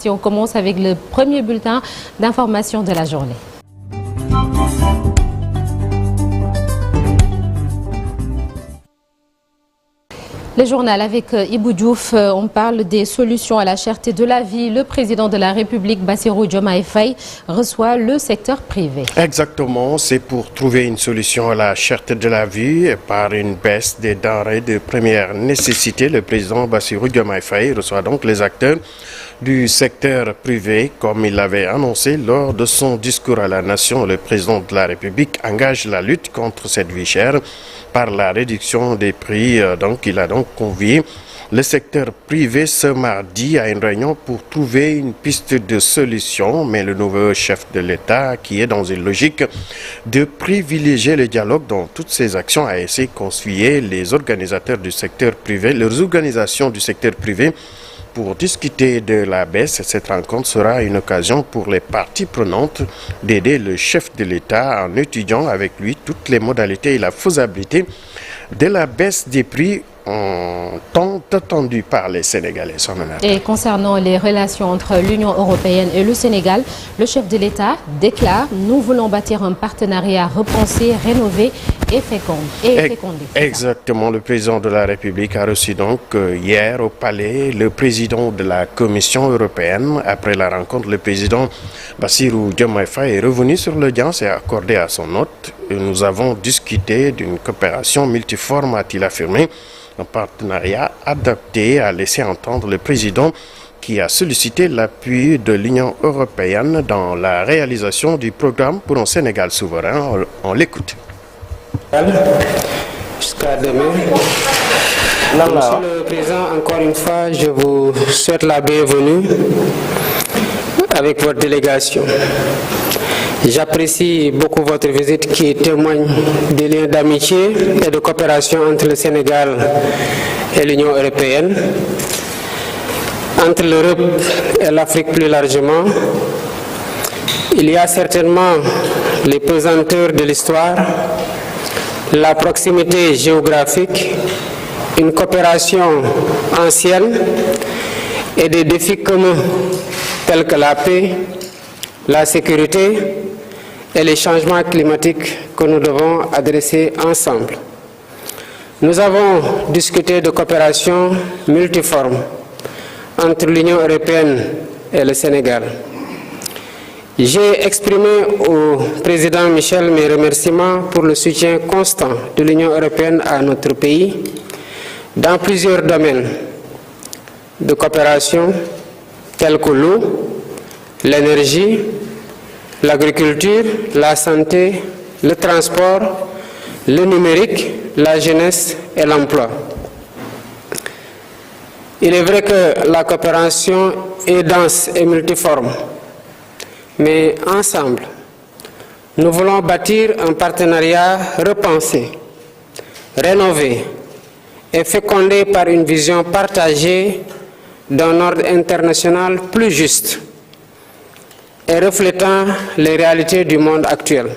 On commence avec le premier bulletin d'information de la journée. Le journal avec Ibou Diouf, on parle des solutions à la cherté de la vie. Le président de la République, Bassirou Diomaye Faye, reçoit le secteur privé. Exactement, c'est pour trouver une solution à la cherté de la vie par une baisse des denrées de première nécessité. Le président Bassirou Diomaye Faye reçoit donc les acteurs du secteur privé, comme il l'avait annoncé lors de son discours à la nation. Le président de la République engage la lutte contre cette vie chère par la réduction des prix. Il a donc convié le secteur privé ce mardi à une réunion pour trouver une piste de solution. Mais le nouveau chef de l'État, qui est dans une logique de privilégier le dialogue dans toutes ses actions, a essayé de concilier les organisateurs du secteur privé, les organisations du secteur privé, pour discuter de la baisse. Cette rencontre sera une occasion pour les parties prenantes d'aider le chef de l'État en étudiant avec lui toutes les modalités et la faisabilité de la baisse des prix tant attendu par les Sénégalais. Et concernant les relations entre l'Union européenne et le Sénégal, le chef de l'État déclare: nous voulons bâtir un partenariat repensé, rénové et fécondé. Exactement, le président de la République a reçu donc hier au Palais le président de la Commission européenne. Après la rencontre, le président Bassirou Diomaye Faye est revenu sur l'audience et a accordé à son hôte. Nous avons discuté d'une coopération multiforme, a-t-il affirmé. Un partenariat adapté, a laissé entendre le président, qui a sollicité l'appui de l'Union européenne dans la réalisation du programme pour un Sénégal souverain. On l'écoute. Jusqu'à demain. Monsieur le Président, encore une fois, je vous souhaite la bienvenue avec votre délégation. J'apprécie beaucoup votre visite qui témoigne des liens d'amitié et de coopération entre le Sénégal et l'Union européenne, entre l'Europe et l'Afrique plus largement. Il y a certainement les pesanteurs de l'histoire, la proximité géographique, une coopération ancienne et des défis communs tels que la paix, la sécurité et les changements climatiques que nous devons adresser ensemble. Nous avons discuté de coopération multiforme entre l'Union européenne et le Sénégal. J'ai exprimé au président Michel mes remerciements pour le soutien constant de l'Union européenne à notre pays dans plusieurs domaines de coopération tels que l'eau, l'énergie, l'agriculture, la santé, le transport, le numérique, la jeunesse et l'emploi. Il est vrai que la coopération est dense et multiforme, mais ensemble, nous voulons bâtir un partenariat repensé, rénové et fécondé par une vision partagée d'un ordre international plus juste et reflétant les réalités du monde actuel.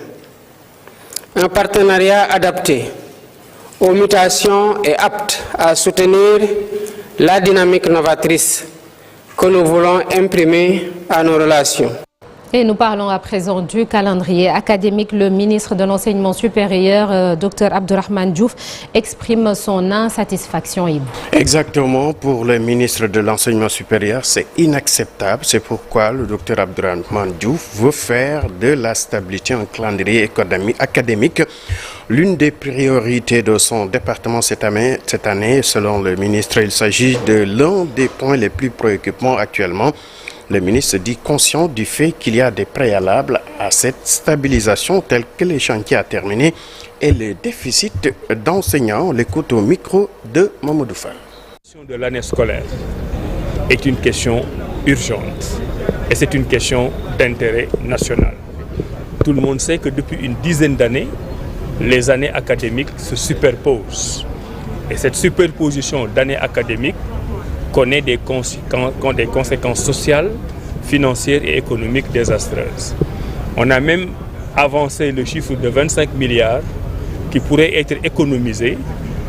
Un partenariat adapté aux mutations et apte à soutenir la dynamique novatrice que nous voulons imprimer à nos relations. Et nous parlons à présent du calendrier académique. Le ministre de l'Enseignement supérieur, Dr Abdourahmane Diouf, exprime son insatisfaction. Exactement, pour le ministre de l'Enseignement supérieur, c'est inacceptable. C'est pourquoi le Dr Abdourahmane Diouf veut faire de la stabilité un calendrier académique l'une des priorités de son département cette année. Selon le ministre, il s'agit de l'un des points les plus préoccupants actuellement. Le ministre dit conscient du fait qu'il y a des préalables à cette stabilisation tels que les chantiers à terminer et le déficit d'enseignants. On l'écoute au micro de Mamadou Fall. La question de l'année scolaire est une question urgente et c'est une question d'intérêt national. Tout le monde sait que depuis une dizaine d'années, les années académiques se superposent. Et cette superposition d'années académiques connaît des conséquences sociales, financières et économiques désastreuses. On a même avancé le chiffre de 25 milliards qui pourraient être économisés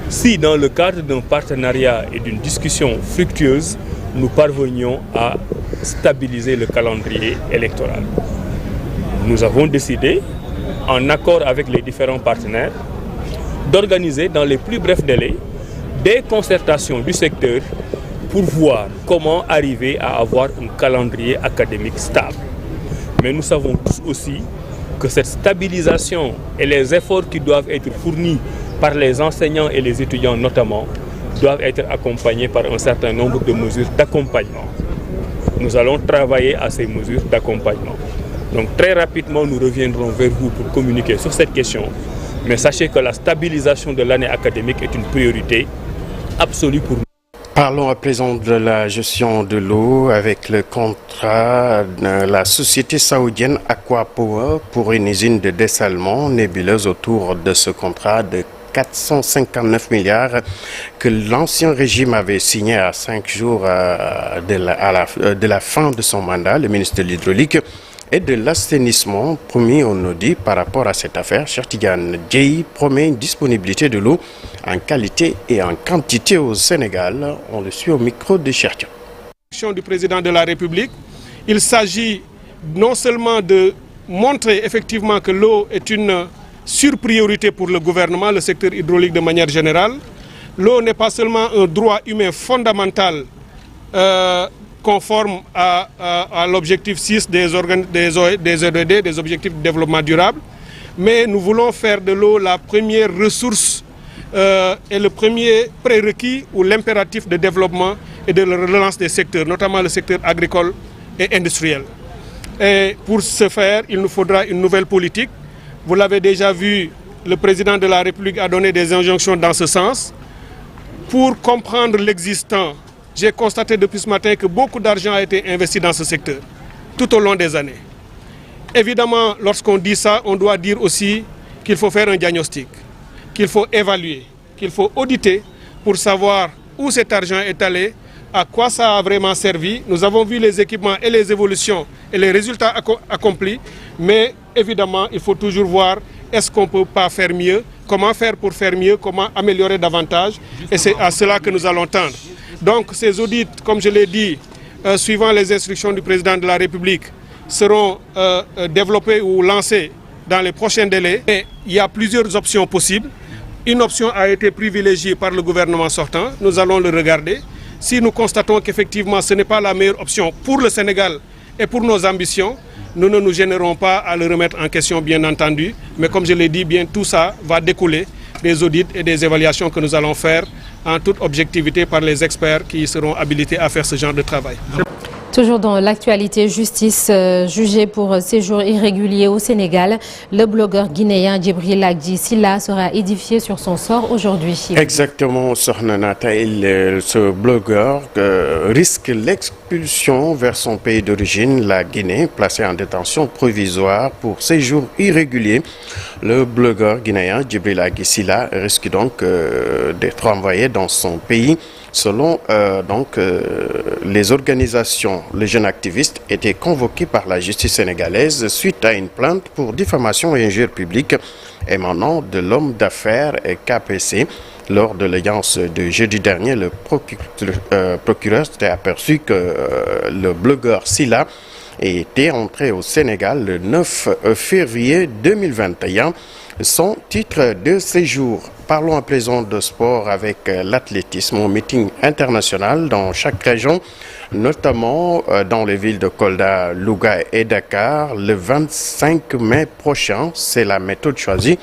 si, dans le cadre d'un partenariat et d'une discussion fructueuse, nous parvenions à stabiliser le calendrier électoral. Nous avons décidé, en accord avec les différents partenaires, d'organiser dans les plus brefs délais des concertations du secteur pour voir comment arriver à avoir un calendrier académique stable. Mais nous savons tous aussi que cette stabilisation et les efforts qui doivent être fournis par les enseignants et les étudiants notamment, doivent être accompagnés par un certain nombre de mesures d'accompagnement. Nous allons travailler à ces mesures d'accompagnement. Donc très rapidement, nous reviendrons vers vous pour communiquer sur cette question. Mais sachez que la stabilisation de l'année académique est une priorité absolue pour nous. Parlons à présent de la gestion de l'eau avec le contrat de la société saoudienne Aquapower pour une usine de dessalement nébuleuse. Autour de ce contrat de 459 milliards que l'ancien régime avait signé à 5 jours de la fin de son mandat. Le ministre de l'Hydraulique et de l'assainissement promis on nous dit par rapport à cette affaire. Cheikh Tidiane Dièye promet une disponibilité de l'eau en qualité et en quantité au Sénégal. On le suit au micro de Cheikh Tidiane. Du président de la République, il s'agit non seulement de montrer effectivement que l'eau est une surpriorité pour le gouvernement, le secteur hydraulique de manière générale. L'eau n'est pas seulement un droit humain fondamental conforme à l'objectif 6 des ODD, des objectifs de développement durable, mais nous voulons faire de l'eau la première ressource et le premier prérequis ou l'impératif de développement et de la relance des secteurs, notamment le secteur agricole et industriel. Et pour ce faire, il nous faudra une nouvelle politique. Vous l'avez déjà vu, le président de la République a donné des injonctions dans ce sens. Pour comprendre l'existant, j'ai constaté depuis ce matin que beaucoup d'argent a été investi dans ce secteur, tout au long des années. Évidemment, lorsqu'on dit ça, on doit dire aussi qu'il faut faire un diagnostic, qu'il faut évaluer, qu'il faut auditer pour savoir où cet argent est allé, à quoi ça a vraiment servi. Nous avons vu les équipements et les évolutions et les résultats accomplis, mais évidemment, il faut toujours voir est-ce qu'on ne peut pas faire mieux, comment faire pour faire mieux, comment améliorer davantage, et c'est à cela que nous allons tendre. Donc ces audits, comme je l'ai dit, suivant les instructions du président de la République, seront développés ou lancés dans les prochains délais. Et il y a plusieurs options possibles. Une option a été privilégiée par le gouvernement sortant, nous allons le regarder. Si nous constatons qu'effectivement ce n'est pas la meilleure option pour le Sénégal et pour nos ambitions, nous ne nous gênerons pas à le remettre en question, bien entendu. Mais comme je l'ai dit, bien tout ça va découler des audits et des évaluations que nous allons faire en toute objectivité par les experts qui seront habilités à faire ce genre de travail. Toujours dans l'actualité, justice jugé pour séjour irrégulier au Sénégal. Le blogueur guinéen Djibril Agdi Silla sera édifié sur son sort aujourd'hui. Exactement, Sokhna Nata, ce blogueur risque l'expulsion vers son pays d'origine, la Guinée, placé en détention provisoire pour séjour irrégulier. Le blogueur guinéen Djibril Agdi Silla risque donc d'être envoyé dans son pays. Selon les organisations, les jeunes activistes étaient convoqués par la justice sénégalaise suite à une plainte pour diffamation et injure publique émanant de l'homme d'affaires KPC. Lors de l'audience de jeudi dernier, le procureur s'était aperçu que le blogueur Silla était entré au Sénégal le 9 février 2021 sans titre de séjour. Parlons à présent de sport avec l'athlétisme, un meeting international dans chaque région, notamment dans les villes de Kolda, Louga et Dakar. Le 25 mai prochain, c'est la méthode choisie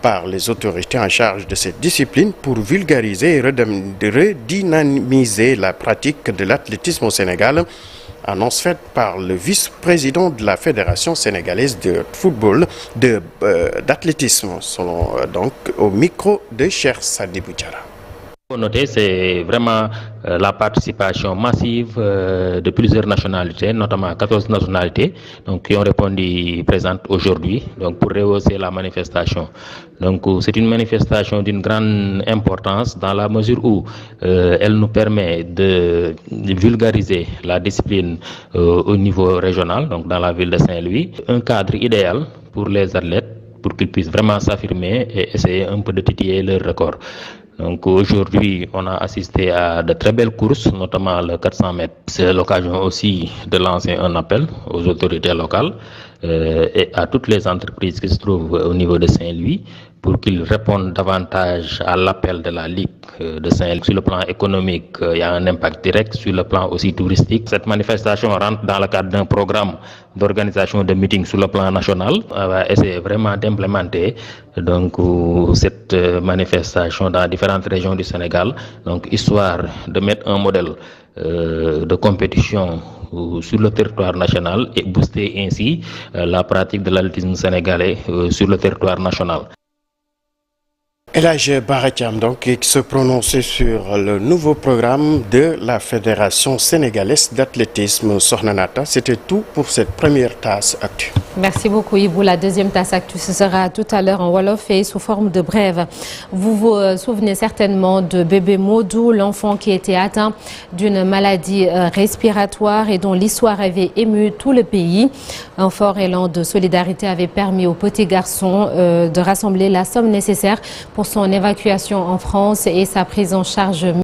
par les autorités en charge de cette discipline pour vulgariser et redynamiser la pratique de l'athlétisme au Sénégal. Annonce faite par le vice-président de la Fédération sénégalaise de football, d'athlétisme, donc au micro de Cheikh Sadibou Diarra. Noter, c'est vraiment la participation massive de plusieurs nationalités, notamment 14 nationalités, donc qui ont répondu présentes aujourd'hui, donc pour rehausser la manifestation. Donc c'est une manifestation d'une grande importance dans la mesure où elle nous permet de vulgariser la discipline au niveau régional, donc dans la ville de Saint-Louis, un cadre idéal pour les athlètes pour qu'ils puissent vraiment s'affirmer et essayer un peu de titiller leur record. Donc aujourd'hui, on a assisté à de très belles courses, notamment le 400 mètres. C'est l'occasion aussi de lancer un appel aux autorités locales et à toutes les entreprises qui se trouvent au niveau de Saint-Louis pour qu'ils répondent davantage à l'appel de la Ligue de Saint-Louis. Sur le plan économique, il y a un impact direct, sur le plan aussi touristique. Cette manifestation rentre dans le cadre d'un programme d'organisation de meetings sur le plan national. On va essayer vraiment d'implémenter donc cette manifestation dans différentes régions du Sénégal, donc histoire de mettre un modèle de compétition sur le territoire national et booster ainsi la pratique de l'athlétisme sénégalais sur le territoire national. El Hadj Bara Thiam donc qui se prononçait sur le nouveau programme de la Fédération sénégalaise d'athlétisme. Sokhna Nata, c'était tout pour cette première tasse actu. Merci beaucoup Ibou. La deuxième tasse actu, ce sera tout à l'heure en wolof et sous forme de brève. Vous vous souvenez certainement de bébé Modou, l'enfant qui était atteint d'une maladie respiratoire et dont l'histoire avait ému tout le pays. Un fort élan de solidarité avait permis au petit garçon de rassembler la somme nécessaire pour son évacuation en France et sa prise en charge